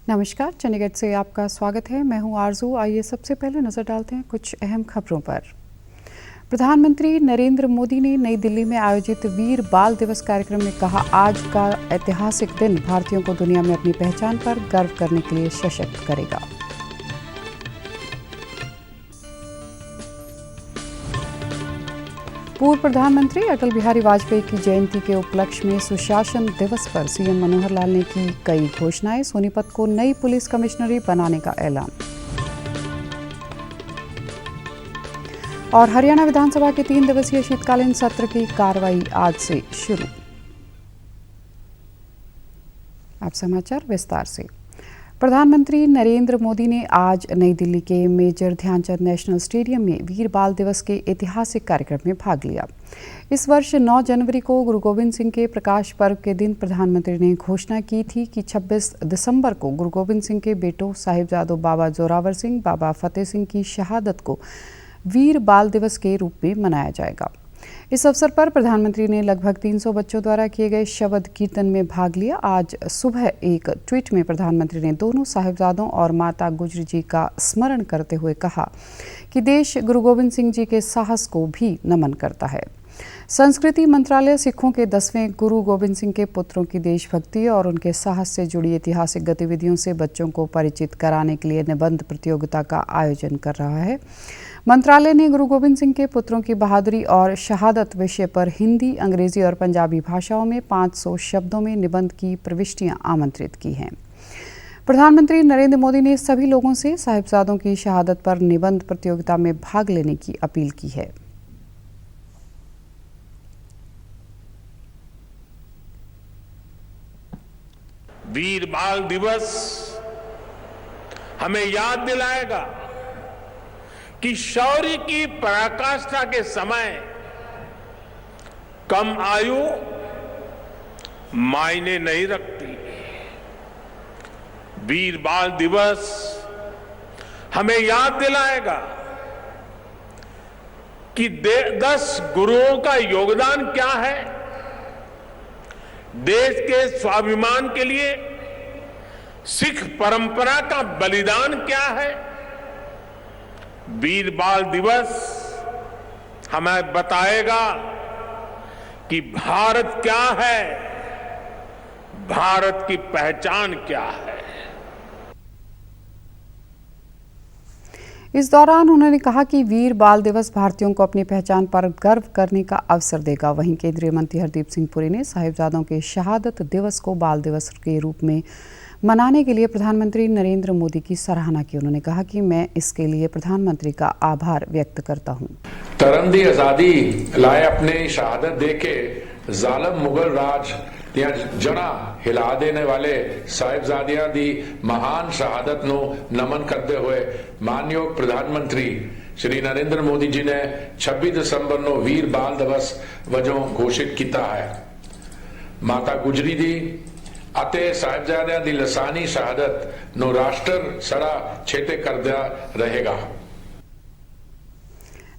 नमस्कार, चंडीगढ़ से आपका स्वागत है। मैं हूं आरजू। आइए सबसे पहले नजर डालते हैं कुछ अहम खबरों पर। प्रधानमंत्री नरेंद्र मोदी ने नई दिल्ली में आयोजित वीर बाल दिवस कार्यक्रम में कहा, आज का ऐतिहासिक दिन भारतीयों को दुनिया में अपनी पहचान पर गर्व करने के लिए सशक्त करेगा। पूर्व प्रधानमंत्री अटल बिहारी वाजपेयी की जयंती के उपलक्ष्य में सुशासन दिवस पर सीएम मनोहर लाल ने की कई घोषणाएं। सोनीपत को नई पुलिस कमिश्नरी बनाने का ऐलान। और हरियाणा विधानसभा के 3 दिवसीय शीतकालीन सत्र की कार्रवाई आज से शुरू। अब समाचार विस्तार से। प्रधानमंत्री नरेंद्र मोदी ने आज नई दिल्ली के मेजर ध्यानचंद नेशनल स्टेडियम में वीर बाल दिवस के ऐतिहासिक कार्यक्रम में भाग लिया। इस वर्ष 9 जनवरी को गुरु गोविंद सिंह के प्रकाश पर्व के दिन प्रधानमंत्री ने घोषणा की थी कि 26 दिसंबर को गुरु गोविंद सिंह के बेटों साहिबजादों बाबा जोरावर सिंह, बाबा फतेह सिंह की शहादत को वीर बाल दिवस के रूप में मनाया जाएगा। इस अवसर पर प्रधानमंत्री ने लगभग 300 बच्चों द्वारा किए गए शबद कीर्तन में भाग लिया। आज सुबह एक ट्वीट में प्रधानमंत्री ने दोनों साहिबजादों और माता गुजरी जी का स्मरण करते हुए कहा कि देश गुरु गोविंद सिंह जी के साहस को भी नमन करता है। संस्कृति मंत्रालय सिखों के 10वें गुरु गोविंद सिंह के पुत्रों की देशभक्ति और उनके साहस से जुड़ी ऐतिहासिक गतिविधियों से बच्चों को परिचित कराने के लिए निबंध प्रतियोगिता का आयोजन कर रहा है। मंत्रालय ने गुरु गोविंद सिंह के पुत्रों की बहादुरी और शहादत विषय पर हिंदी, अंग्रेजी और पंजाबी भाषाओं में 500 शब्दों में निबंध की प्रविष्टियां आमंत्रित की हैं। प्रधानमंत्री नरेंद्र मोदी ने सभी लोगों से साहिबजादों की शहादत पर निबंध प्रतियोगिता में भाग लेने की अपील की है। वीर बाल दिवस हमें याद दिलाएगा कि शौर्य की पराकाष्ठा के समय कम आयु मायने नहीं रखती। वीर बाल दिवस हमें याद दिलाएगा कि 10 गुरुओं का योगदान क्या है, देश के स्वाभिमान के लिए सिख परंपरा का बलिदान क्या है। वीर बाल दिवस हमें बताएगा कि भारत क्या है, भारत की पहचान क्या है। इस दौरान उन्होंने कहा कि वीर बाल दिवस भारतीयों को अपनी पहचान पर गर्व करने का अवसर देगा। वहीं केंद्रीय मंत्री हरदीप सिंह पुरी ने साहिबजादों के शहादत दिवस को बाल दिवस के रूप में मनाने के लिए प्रधानमंत्री नरेंद्र मोदी की सराहना की। उन्होंने कहा कि मैं इसके लिए प्रधानमंत्री का आभार व्यक्त करता हूं। तरंदी आजादी लाए अपने शहादत देके जालिम मुगल राज या जड़ा हिला देने वाले साहिबजादियां दी महान शहादत नो नमन करते हुए मानयोग प्रधानमंत्री श्री नरेंद्र मोदी जी ने 26 दिसंबर नो वीर बाल दिवस वजों घोषित किया है। माता गुजरी दी ਅਤੇ ਸਾਹਿਬਜ਼ਾਦਿਆਂ ਦੀ ਲਸਾਨੀ ਸ਼ਹਾਦਤ ਨੂੰ ਰਾਸ਼ਟਰ ਸਦਾ ਚੇਤੇ ਕਰਦਾ रहेगा।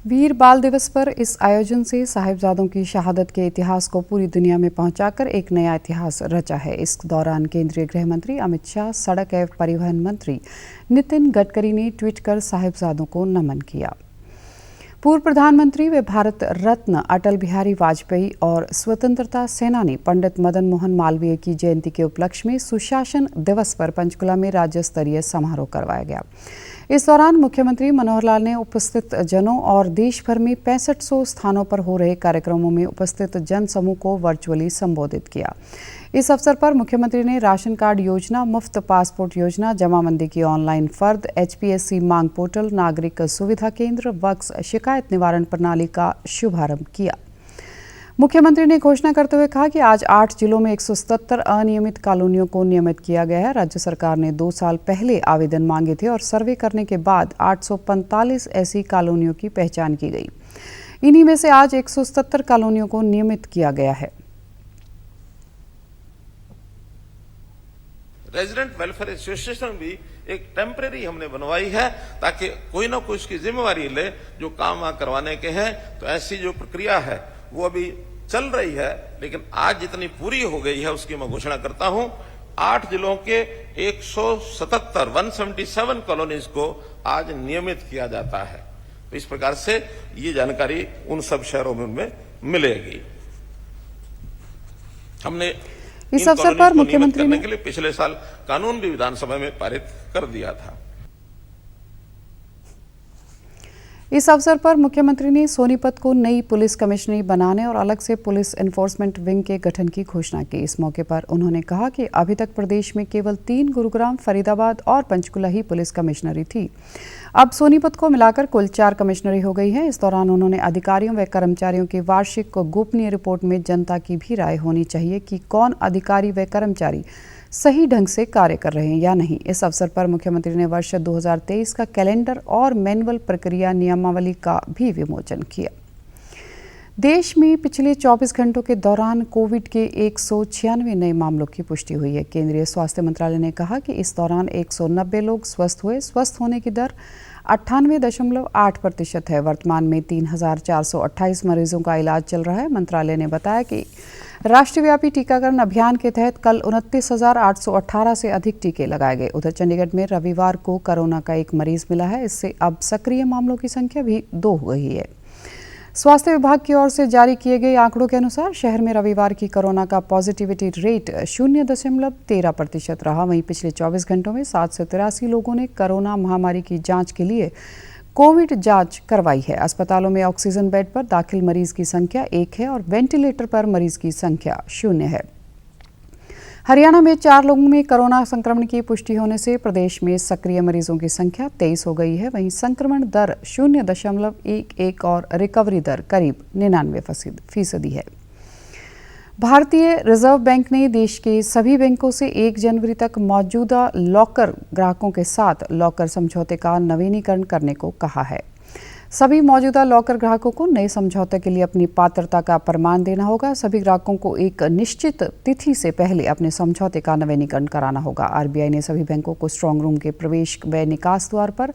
वीर बाल दिवस पर इस आयोजन से साहिबजादों की शहादत के इतिहास को पूरी दुनिया में पहुंचाकर एक नया इतिहास रचा है। इस दौरान केंद्रीय गृह मंत्री अमित शाह, सड़क एवं परिवहन मंत्री नितिन गडकरी ने ट्वीट कर साहिबजादों को नमन किया। पूर्व प्रधानमंत्री व भारत रत्न अटल बिहारी वाजपेयी और स्वतंत्रता सेनानी पंडित मदन मोहन मालवीय की जयंती के उपलक्ष्य में सुशासन दिवस पर पंचकुला में राज्य स्तरीय समारोह करवाया गया। इस दौरान मुख्यमंत्री मनोहर लाल ने उपस्थित जनों और देश भर में 6500 स्थानों पर हो रहे कार्यक्रमों में उपस्थित जन समूह को वर्चुअली संबोधित किया। इस अवसर पर मुख्यमंत्री ने राशन कार्ड योजना, मुफ्त पासपोर्ट योजना, जमाबंदी की ऑनलाइन फर्द, HPSC मांग पोर्टल, नागरिक सुविधा केंद्र, वक्स शिकायत निवारण प्रणाली का शुभारंभ किया। मुख्यमंत्री ने घोषणा करते हुए कहा कि आज 8 जिलों में 177 अनियमित कॉलोनियों को नियमित किया गया है। राज्य सरकार ने 2 साल पहले आवेदन मांगे थे और सर्वे करने के बाद 845 ऐसी कॉलोनियों की पहचान की गई। इन्हीं में से आज 177 कॉलोनियों को नियमित किया गया है। रेजिडेंट वेलफेयर एसोसिएशन भी एक टेम्परेरी हमने बनवाई है ताकि कोई ना कोई उसकी जिम्मेवारी ले जो काम वहां करवाने के हैं। तो ऐसी जो प्रक्रिया है वो अभी चल रही है, लेकिन आज जितनी पूरी हो गई है उसकी मैं घोषणा करता हूं 8 जिलों के 177 कॉलोनीज को आज नियमित किया जाता है। तो इस प्रकार से ये जानकारी उन सब शहरों में मिलेगी। हमने इस अवसर पर मुख्यमंत्री ने के लिए पिछले साल कानून भी विधानसभा में पारित कर दिया था। इस अवसर पर मुख्यमंत्री ने सोनीपत को नई पुलिस कमिश्नरी बनाने और अलग से पुलिस एनफोर्समेंट विंग के गठन की घोषणा की। इस मौके पर उन्होंने कहा कि अभी तक प्रदेश में केवल 3 गुरुग्राम, फरीदाबाद और पंचकुला ही पुलिस कमिश्नरी थी। अब सोनीपत को मिलाकर कुल 4 कमिश्नरी हो गई है। इस दौरान उन्होंने अधिकारियों व कर्मचारियों की वार्षिक गोपनीय रिपोर्ट में जनता की भी राय होनी चाहिए कि कौन अधिकारी व कर्मचारी सही ढंग से कार्य कर रहे हैं या नहीं। इस अवसर पर मुख्यमंत्री ने वर्ष 2023 का कैलेंडर और मैनुअल प्रक्रिया नियमावली का भी विमोचन किया। देश में पिछले 24 घंटों के दौरान कोविड के 196 नए मामलों की पुष्टि हुई है। केंद्रीय स्वास्थ्य मंत्रालय ने कहा कि इस दौरान 190 लोग स्वस्थ हुए। स्वस्थ होने की दर 98.8% है। वर्तमान में 3,428 मरीजों का इलाज चल रहा है। मंत्रालय ने बताया कि राष्ट्रव्यापी टीकाकरण अभियान के तहत कल 29,818 से अधिक टीके लगाए गए। उधर चंडीगढ़ में रविवार को कोरोना का एक मरीज मिला है। इससे अब सक्रिय मामलों की संख्या भी 2 हो गई है। स्वास्थ्य विभाग की ओर से जारी किए गए आंकड़ों के अनुसार शहर में रविवार की कोरोना का पॉजिटिविटी रेट 0.13% रहा। वहीं पिछले 24 घंटों में 783 लोगों ने कोरोना महामारी की जांच के लिए कोविड जांच करवाई है। अस्पतालों में ऑक्सीजन बेड पर दाखिल मरीज की संख्या 1 है और वेंटिलेटर पर मरीज की संख्या 0 है। हरियाणा में 4 लोगों में कोरोना संक्रमण की पुष्टि होने से प्रदेश में सक्रिय मरीजों की संख्या 23 हो गई है। वहीं संक्रमण दर 0.11 और रिकवरी दर करीब 99% है। भारतीय रिजर्व बैंक ने देश के सभी बैंकों से 1 जनवरी तक मौजूदा लॉकर ग्राहकों के साथ लॉकर समझौते का नवीनीकरण करने को कहा है। सभी मौजूदा लॉकर ग्राहकों को नए समझौते के लिए अपनी पात्रता का प्रमाण देना होगा। सभी ग्राहकों को एक निश्चित तिथि से पहले अपने समझौते का नवीनीकरण कराना होगा। आरबीआई ने सभी बैंकों को स्ट्रांग रूम के प्रवेश व निकास द्वार पर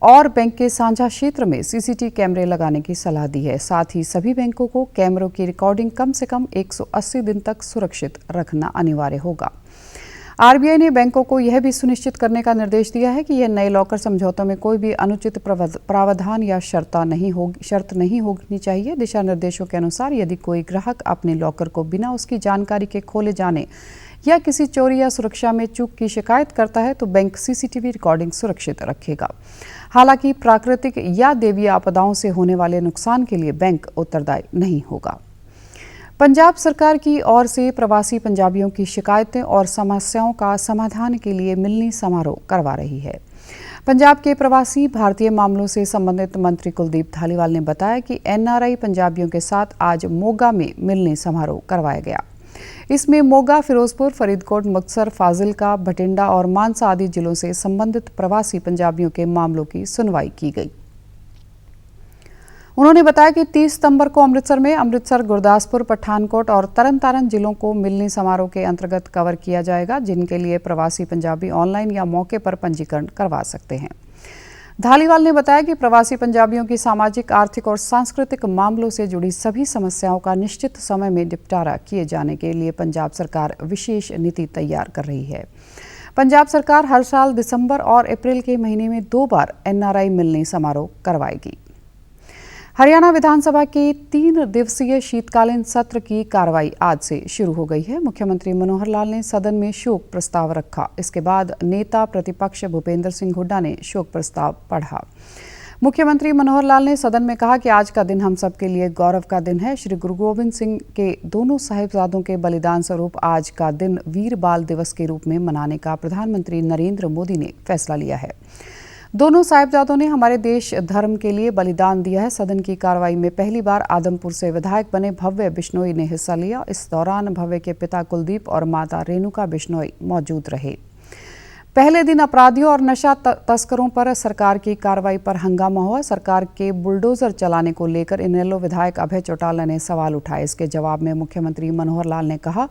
और बैंक के साझा क्षेत्र में सीसीटीवी कैमरे लगाने की सलाह दी है। साथ ही सभी बैंकों को कैमरों की रिकॉर्डिंग कम से कम 180 दिन तक सुरक्षित रखना अनिवार्य होगा। आरबीआई ने बैंकों को यह भी सुनिश्चित करने का निर्देश दिया है कि यह नए लॉकर समझौतों में कोई भी अनुचित प्रावधान या शर्त नहीं होनी चाहिए। दिशा निर्देशों के अनुसार यदि कोई ग्राहक अपने लॉकर को बिना उसकी जानकारी के खोले जाने या किसी चोरी या सुरक्षा में चूक की शिकायत करता है तो बैंक सीसीटीवी रिकॉर्डिंग सुरक्षित रखेगा। हालांकि प्राकृतिक या दैवीय आपदाओं से होने वाले नुकसान के लिए बैंक उत्तरदायी नहीं होगा। पंजाब सरकार की ओर से प्रवासी पंजाबियों की शिकायतें और समस्याओं का समाधान के लिए मिलनी समारोह करवा रही है। पंजाब के प्रवासी भारतीय मामलों से संबंधित मंत्री कुलदीप धालीवाल ने बताया कि एनआरआई पंजाबियों के साथ आज मोगा में मिलनी समारोह करवाया गया। इसमें मोगा, फिरोजपुर, फरीदकोट, मुक्तसर, फाजिलका, भटिंडा और मानसा आदि जिलों से संबंधित प्रवासी पंजाबियों के मामलों की सुनवाई की गई। उन्होंने बताया कि 30 सितंबर को अमृतसर में अमृतसर, गुरदासपुर, पठानकोट और तरनतारन जिलों को मिलनी समारोह के अंतर्गत कवर किया जाएगा, जिनके लिए प्रवासी पंजाबी ऑनलाइन या मौके पर पंजीकरण करवा सकते हैं। धालीवाल ने बताया कि प्रवासी पंजाबियों की सामाजिक, आर्थिक और सांस्कृतिक मामलों से जुड़ी सभी समस्याओं का निश्चित समय में निपटारा किए जाने के लिए पंजाब सरकार विशेष नीति तैयार कर रही है। पंजाब सरकार हर साल दिसंबर और अप्रैल के महीने में 2 बार एनआरआई मिलनी समारोह करवाएगी। हरियाणा विधानसभा के 3 दिवसीय शीतकालीन सत्र की कार्रवाई आज से शुरू हो गई है। मुख्यमंत्री मनोहर लाल ने सदन में शोक प्रस्ताव रखा। इसके बाद नेता प्रतिपक्ष भूपेंद्र सिंह हुड्डा ने शोक प्रस्ताव पढ़ा। मुख्यमंत्री मनोहर लाल ने सदन में कहा कि आज का दिन हम सब के लिए गौरव का दिन है। श्री गुरु गोविंद सिंह के दोनों साहिबजादों के बलिदान स्वरूप आज का दिन वीर बाल दिवस के रूप में मनाने का प्रधानमंत्री नरेंद्र मोदी ने फैसला लिया है। दोनों साहिबजादों ने हमारे देश धर्म के लिए बलिदान दिया है। सदन की कार्रवाई में पहली बार आदमपुर से विधायक बने भव्य बिश्नोई ने हिस्सा लिया। इस दौरान भव्य के पिता कुलदीप और माता रेणुका बिश्नोई मौजूद रहे। पहले दिन अपराधियों और नशा तस्करों पर सरकार की कार्रवाई पर हंगामा हुआ। सरकार के बुलडोजर चलाने को लेकर इनेलो विधायक अभय चौटाला ने सवाल उठाए। इसके जवाब में मुख्यमंत्री मनोहर लाल ने कहा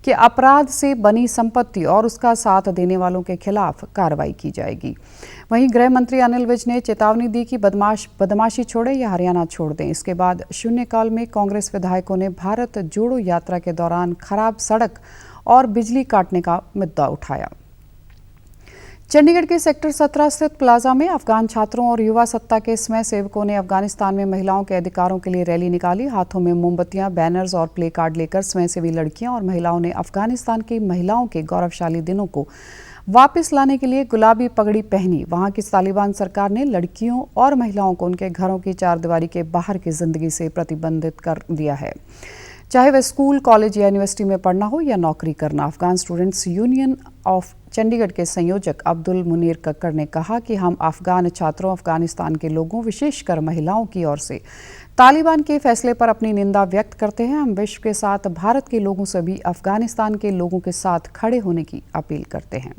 कि अपराध से बनी संपत्ति और उसका साथ देने वालों के खिलाफ कार्रवाई की जाएगी। वहीं गृह मंत्री अनिल विज ने चेतावनी दी कि बदमाशी छोड़े या हरियाणा छोड़ दें। इसके बाद शून्यकाल में कांग्रेस विधायकों ने भारत जोड़ो यात्रा के दौरान खराब सड़क और बिजली काटने का मुद्दा उठाया। चंडीगढ़ के सेक्टर 17 स्थित प्लाजा में अफगान छात्रों और युवा सत्ता के स्वयं सेवकों ने अफगानिस्तान में महिलाओं के अधिकारों के लिए रैली निकाली। हाथों में मोमबत्तियां, बैनर्स और प्ले कार्ड लेकर स्वयंसेवी लड़कियां और महिलाओं ने अफगानिस्तान की महिलाओं के गौरवशाली दिनों को वापस लाने के लिए गुलाबी पगड़ी पहनी। वहां की तालिबान सरकार ने लड़कियों और महिलाओं को उनके घरों की चारदीवारी के बाहर की जिंदगी से प्रतिबंधित कर दिया है, चाहे वह स्कूल, कॉलेज या यूनिवर्सिटी में पढ़ना हो या नौकरी करना। Afghan students union of Chandigarh के संयोजक अब्दुल मुनीर कक्कड़ ने कहा कि हम अफगान छात्रों, अफगानिस्तान के लोगों, विशेषकर महिलाओं की ओर से तालिबान के फैसले पर अपनी निंदा व्यक्त करते हैं। हम विश्व के साथ भारत के लोगों से भी अफगानिस्तान के लोगों के साथ खड़े होने की अपील करते हैं।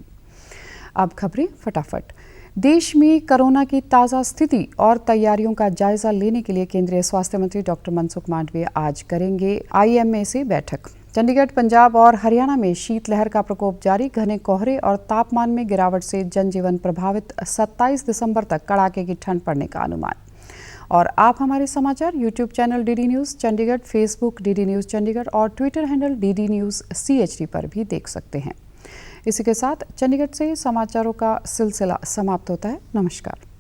अब खबरें फटाफट। देश में कोरोना की ताज़ा स्थिति और तैयारियों का जायजा लेने के लिए केंद्रीय स्वास्थ्य मंत्री डॉक्टर मनसुख मांडविया आज करेंगे IMA से बैठक। चंडीगढ़, पंजाब और हरियाणा में शीतलहर का प्रकोप जारी। घने कोहरे और तापमान में गिरावट से जनजीवन प्रभावित। 27 दिसंबर तक कड़ाके की ठंड पड़ने का अनुमान। और आप हमारे समाचार YouTube channel DD news Chandigarh, Facebook DD news Chandigarh और Twitter handle DD news CHD पर भी देख सकते हैं। इसी के साथ चंडीगढ़ से समाचारों का सिलसिला समाप्त होता है। नमस्कार।